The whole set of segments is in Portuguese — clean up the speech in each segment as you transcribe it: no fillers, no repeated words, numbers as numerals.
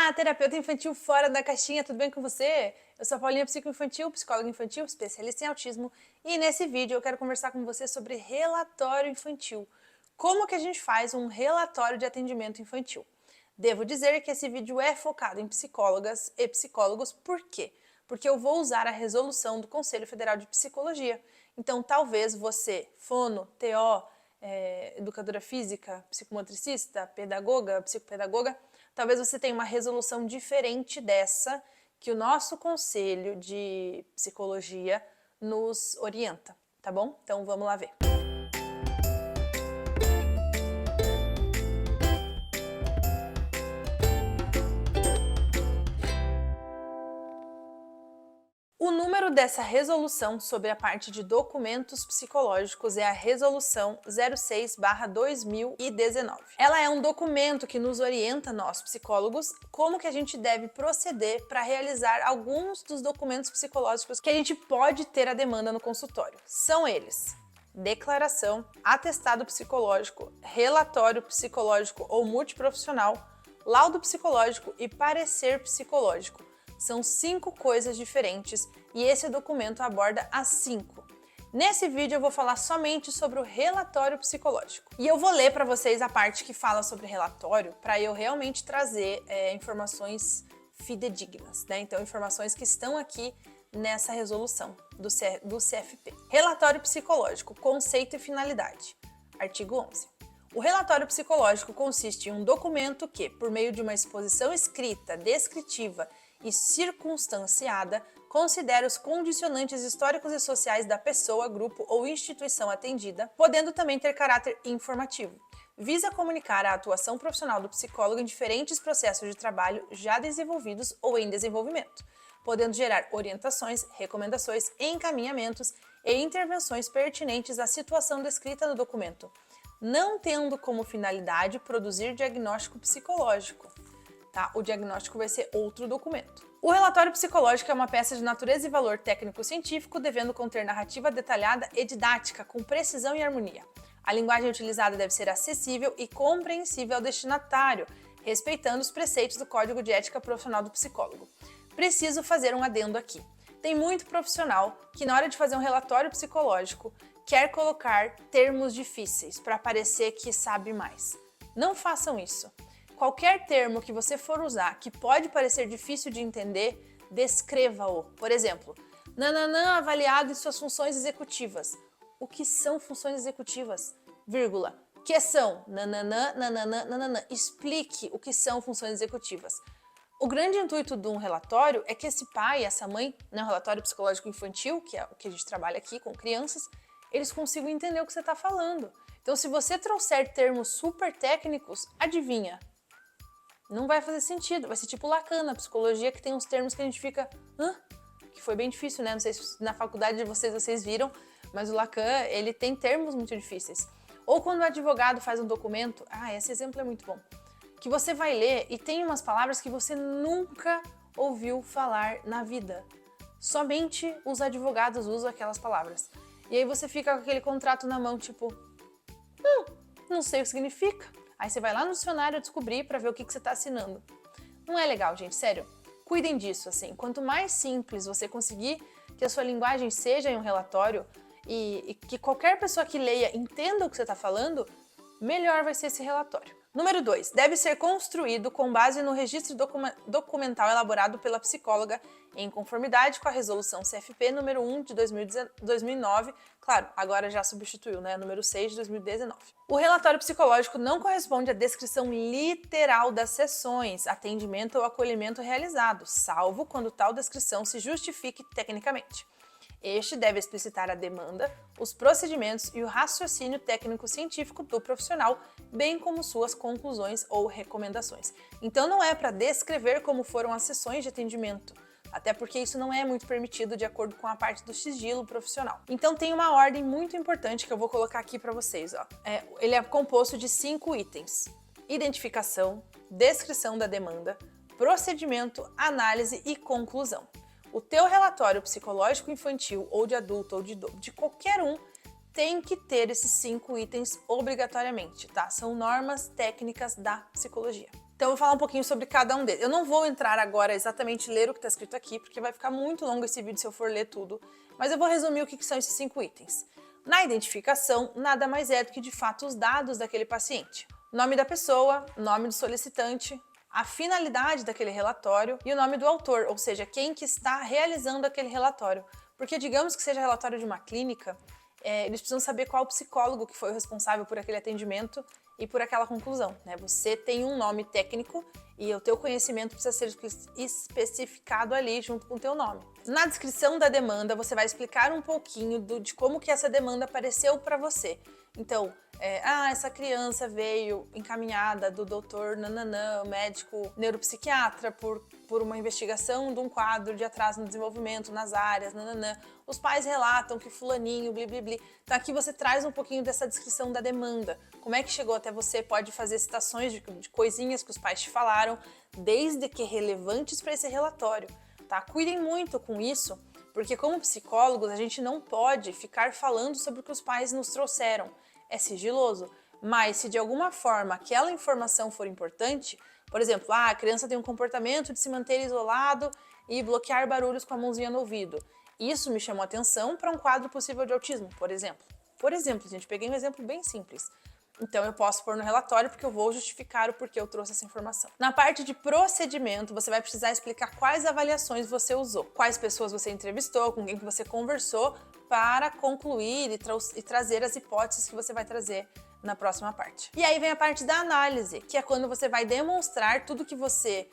Olá, terapeuta infantil fora da caixinha, tudo bem com você? Eu sou a Paulinha, psicoinfantil, psicóloga infantil, especialista em autismo, e nesse vídeo eu quero conversar com você sobre relatório infantil. Como que a gente faz um relatório de atendimento infantil? Devo dizer que esse vídeo é focado em psicólogas e psicólogos, por quê? Porque eu vou usar a resolução do Conselho Federal de Psicologia. Então, talvez você, fono, TO, educadora física, psicomotricista, pedagoga, psicopedagoga, talvez você tenha uma resolução diferente dessa que o nosso Conselho de Psicologia nos orienta, tá bom? Então vamos lá ver. O número dessa resolução sobre a parte de documentos psicológicos é a Resolução 06/2019. Ela é um documento que nos orienta, nós psicólogos, como que a gente deve proceder para realizar alguns dos documentos psicológicos que a gente pode ter a demanda no consultório. São eles: declaração, atestado psicológico, relatório psicológico ou multiprofissional, laudo psicológico e parecer psicológico. São 5 coisas diferentes e esse documento aborda as 5. Nesse vídeo eu vou falar somente sobre o relatório psicológico. E eu vou ler para vocês a parte que fala sobre relatório para eu realmente trazer informações fidedignas, né? Então, informações que estão aqui nessa resolução do CFP. Relatório psicológico, conceito e finalidade. Artigo 11. O relatório psicológico consiste em um documento que, por meio de uma exposição escrita, descritiva e circunstanciada, considera os condicionantes históricos e sociais da pessoa, grupo ou instituição atendida, podendo também ter caráter informativo. Visa comunicar a atuação profissional do psicólogo em diferentes processos de trabalho já desenvolvidos ou em desenvolvimento, podendo gerar orientações, recomendações, encaminhamentos e intervenções pertinentes à situação descrita no documento, não tendo como finalidade produzir diagnóstico psicológico. Tá? O diagnóstico vai ser outro documento. O relatório psicológico é uma peça de natureza e valor técnico-científico, devendo conter narrativa detalhada e didática, com precisão e harmonia. A linguagem utilizada deve ser acessível e compreensível ao destinatário, respeitando os preceitos do Código de Ética Profissional do Psicólogo. Preciso fazer um adendo aqui. Tem muito profissional que, na hora de fazer um relatório psicológico, quer colocar termos difíceis para parecer que sabe mais. Não façam isso. Qualquer termo que você for usar que pode parecer difícil de entender, descreva-o. Por exemplo, nananã avaliado em suas funções executivas. O que são funções executivas? Vírgula. Que são? Nananã, nananã, nananã. Explique o que são funções executivas. O grande intuito de um relatório é que esse pai, essa mãe, né, um relatório psicológico infantil, que é o que a gente trabalha aqui com crianças, eles consigam entender o que você está falando. Então, se você trouxer termos super técnicos, adivinha? Não vai fazer sentido, vai ser tipo Lacan na psicologia, que tem uns termos que a gente fica... Que foi bem difícil, né? Não sei se na faculdade de vocês viram, mas o Lacan, ele tem termos muito difíceis. Ou quando o advogado faz um documento, esse exemplo é muito bom, que você vai ler e tem umas palavras que você nunca ouviu falar na vida. Somente os advogados usam aquelas palavras. E aí você fica com aquele contrato na mão, tipo... não sei o que significa. Aí você vai lá no dicionário descobrir para ver o que você está assinando. Não é legal, gente, sério. Cuidem disso, assim. Quanto mais simples você conseguir que a sua linguagem seja em um relatório e que qualquer pessoa que leia entenda o que você está falando, melhor vai ser esse relatório. Número 2. Deve ser construído com base no registro documental elaborado pela psicóloga em conformidade com a resolução CFP número 1 de 2009, claro, agora já substituiu, né, número 6 de 2019. O relatório psicológico não corresponde à descrição literal das sessões, atendimento ou acolhimento realizado, salvo quando tal descrição se justifique tecnicamente. Este deve explicitar a demanda, os procedimentos e o raciocínio técnico-científico do profissional, bem como suas conclusões ou recomendações. Então não é para descrever como foram as sessões de atendimento, até porque isso não é muito permitido de acordo com a parte do sigilo profissional. Então tem uma ordem muito importante que eu vou colocar aqui para vocês. Ele é composto de 5 itens: identificação, descrição da demanda, procedimento, análise e conclusão. O teu relatório psicológico infantil ou de adulto ou de qualquer um tem que ter esses 5 itens obrigatoriamente, tá? São normas técnicas da psicologia. Então eu vou falar um pouquinho sobre cada um deles. Eu não vou entrar agora exatamente ler o que está escrito aqui, porque vai ficar muito longo esse vídeo se eu for ler tudo, mas eu vou resumir o que são esses 5 itens. Na identificação, nada mais é do que de fato os dados daquele paciente. Nome da pessoa, nome do solicitante, a finalidade daquele relatório e o nome do autor, ou seja, quem que está realizando aquele relatório. Porque digamos que seja relatório de uma clínica, eles precisam saber qual psicólogo que foi o responsável por aquele atendimento e por aquela conclusão, né? Você tem um nome técnico e o teu conhecimento precisa ser especificado ali junto com o teu nome. Na descrição da demanda, você vai explicar um pouquinho de como que essa demanda apareceu para você. Então, essa criança veio encaminhada do doutor nananã, médico neuropsiquiatra, por uma investigação de um quadro de atraso no desenvolvimento nas áreas, nananã. Os pais relatam que fulaninho, blibli. Então aqui você traz um pouquinho dessa descrição da demanda. Como é que chegou até você, pode fazer citações de coisinhas que os pais te falaram, desde que relevantes para esse relatório, tá? Cuidem muito com isso, porque como psicólogos a gente não pode ficar falando sobre o que os pais nos trouxeram. É sigiloso, mas se de alguma forma aquela informação for importante, por exemplo, a criança tem um comportamento de se manter isolado e bloquear barulhos com a mãozinha no ouvido. Isso me chamou a atenção para um quadro possível de autismo, por exemplo. Por exemplo, gente, peguei um exemplo bem simples. Então eu posso pôr no relatório porque eu vou justificar o porquê eu trouxe essa informação. Na parte de procedimento, você vai precisar explicar quais avaliações você usou, quais pessoas você entrevistou, com quem que você conversou, para concluir e trazer as hipóteses que você vai trazer na próxima parte. E aí vem a parte da análise, que é quando você vai demonstrar tudo que você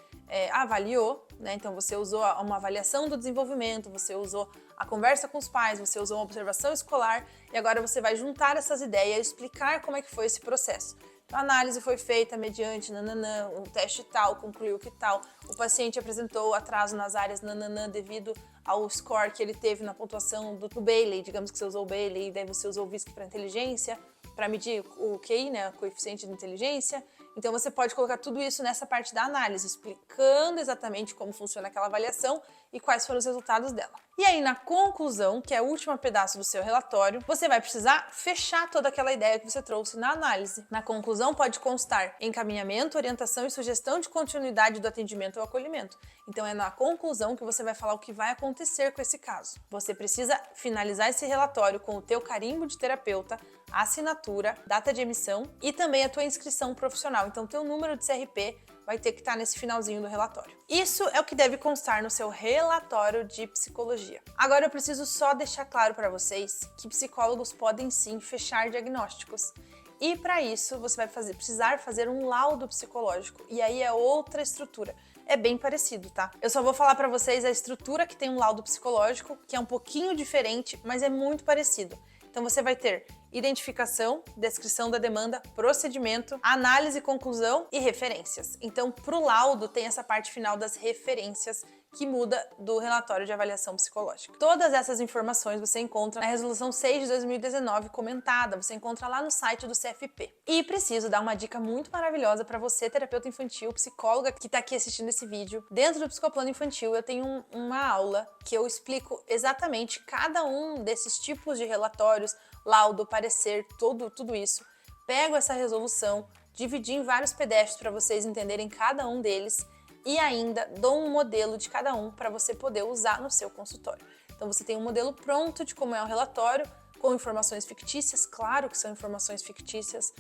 avaliou, né? Então você usou uma avaliação do desenvolvimento, você usou a conversa com os pais, você usou uma observação escolar e agora você vai juntar essas ideias e explicar como é que foi esse processo. Então, a análise foi feita mediante nananã, um teste tal, concluiu que tal, o paciente apresentou atraso nas áreas nananã devido ao score que ele teve na pontuação do Bayley, digamos que você usou o Bayley, daí você usou o VISC para inteligência, para medir o QI, né, o coeficiente de inteligência. Então você pode colocar tudo isso nessa parte da análise, explicando exatamente como funciona aquela avaliação e quais foram os resultados dela. E aí na conclusão, que é o último pedaço do seu relatório, você vai precisar fechar toda aquela ideia que você trouxe na análise. Na conclusão pode constar encaminhamento, orientação e sugestão de continuidade do atendimento ou acolhimento. Então é na conclusão que você vai falar o que vai acontecer com esse caso. Você precisa finalizar esse relatório com o teu carimbo de terapeuta, assinatura, data de emissão e também a tua inscrição profissional. Então, teu número de CRP vai ter que estar nesse finalzinho do relatório. Isso é o que deve constar no seu relatório de psicologia. Agora, eu preciso só deixar claro para vocês que psicólogos podem sim fechar diagnósticos. E para isso, você vai precisar fazer um laudo psicológico. E aí é outra estrutura. É bem parecido, tá? Eu só vou falar para vocês a estrutura que tem um laudo psicológico, que é um pouquinho diferente, mas é muito parecido. Então você vai ter identificação, descrição da demanda, procedimento, análise, conclusão e referências. Então, para o laudo tem essa parte final das referências que muda do relatório de avaliação psicológica. Todas essas informações você encontra na Resolução 6 de 2019 comentada, você encontra lá no site do CFP. E preciso dar uma dica muito maravilhosa para você, terapeuta infantil, psicóloga que está aqui assistindo esse vídeo. Dentro do Psicoplano Infantil eu tenho uma aula que eu explico exatamente cada um desses tipos de relatórios, laudo, parecer, tudo isso. Pego essa resolução, dividi em vários PDFs para vocês entenderem cada um deles e ainda dou um modelo de cada um para você poder usar no seu consultório. Então você tem um modelo pronto de como é o relatório, com informações fictícias, claro que são informações fictícias,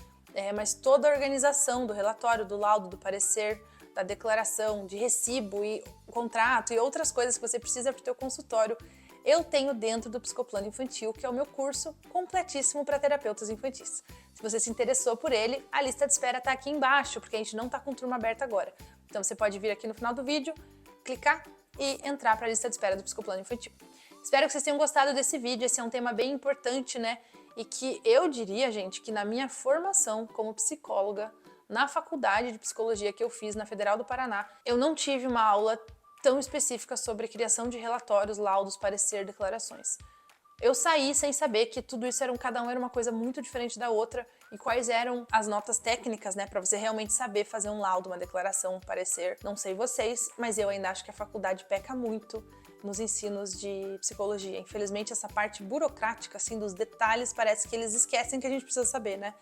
mas toda a organização do relatório, do laudo, do parecer, da declaração, de recibo e contrato e outras coisas que você precisa para o teu consultório, eu tenho dentro do Psicoplano Infantil, que é o meu curso completíssimo para terapeutas infantis. Se você se interessou por ele, a lista de espera está aqui embaixo, porque a gente não está com turma aberta agora. Então você pode vir aqui no final do vídeo, clicar e entrar para a lista de espera do Psicoplano Infantil. Espero que vocês tenham gostado desse vídeo, esse é um tema bem importante, né? E que eu diria, gente, que na minha formação como psicóloga, na faculdade de psicologia que eu fiz na Federal do Paraná, eu não tive uma aula tão específica sobre criação de relatórios, laudos, parecer, declarações. Eu saí sem saber que tudo isso cada um era uma coisa muito diferente da outra e quais eram as notas técnicas, né, para você realmente saber fazer um laudo, uma declaração, um parecer. Não sei vocês, mas eu ainda acho que a faculdade peca muito nos ensinos de psicologia. Infelizmente, essa parte burocrática, assim, dos detalhes, parece que eles esquecem que a gente precisa saber, né?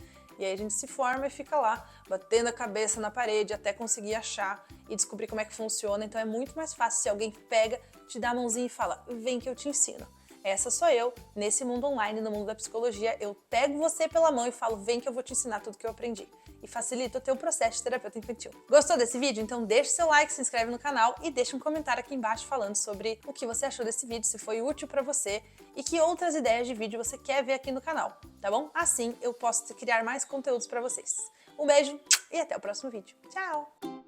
E aí a gente se forma e fica lá, batendo a cabeça na parede até conseguir achar e descobrir como é que funciona. Então é muito mais fácil se alguém pega, te dá a mãozinha e fala, vem que eu te ensino. Essa sou eu, nesse mundo online, no mundo da psicologia, eu pego você pela mão e falo, vem que eu vou te ensinar tudo que eu aprendi. E facilita o teu processo de terapeuta infantil. Gostou desse vídeo? Então deixa seu like, se inscreve no canal e deixa um comentário aqui embaixo falando sobre o que você achou desse vídeo, se foi útil pra você e que outras ideias de vídeo você quer ver aqui no canal, tá bom? Assim eu posso criar mais conteúdos pra vocês. Um beijo e até o próximo vídeo. Tchau!